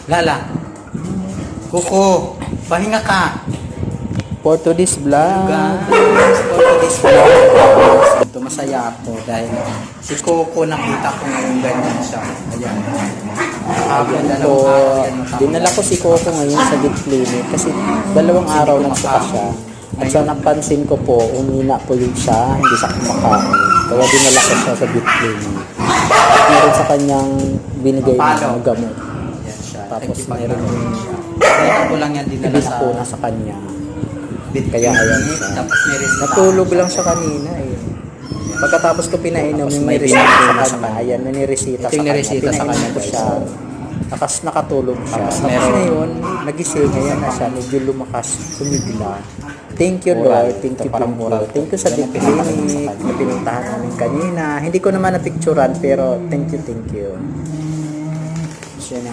Lala. Kuko, pahinga ka. For today's vlog. Guys, for today's vlog. Ito, masaya ako dahil si Coco nakita ko ngayon ganyan siya. Ayan. Nakakaganda ng So, araw yan. dinala ko si Coco ngayon sa deep clinic kasi 2 araw nagsuka siya. At sa napansin ko po, umina po yun siya, hindi siya kumakain. Kaya dinala ko siya sa deep clinic. At meron sa kanyang binigay na gamot. Yan siya. Tapos Nakikipag- meron Kaya ko lang yan dinala ibig sa po na sa kanya. bit. Kaya ayan siya. Tapos may resita. Natulog lang siya kanina eh. Pagkatapos ko pinainom Tapos yung may niresita resita sa kanya. Ayan, may niresita Ito yung niresita sa kanya, Pinainom ko guys. siya. Nakatulog siya. Tapos Tapos meron- ngayon, nagising. Ayan na siya. Medyo lumakas. Sumigla. Thank you, Moral. Lord. Thank Ito you, parang moral. Thank you sa Yan deep ang pinapanood sa clinic kanya. na pinuntahan namin kanina. Hindi ko naman na-picturean pero thank you, thank you. Siya na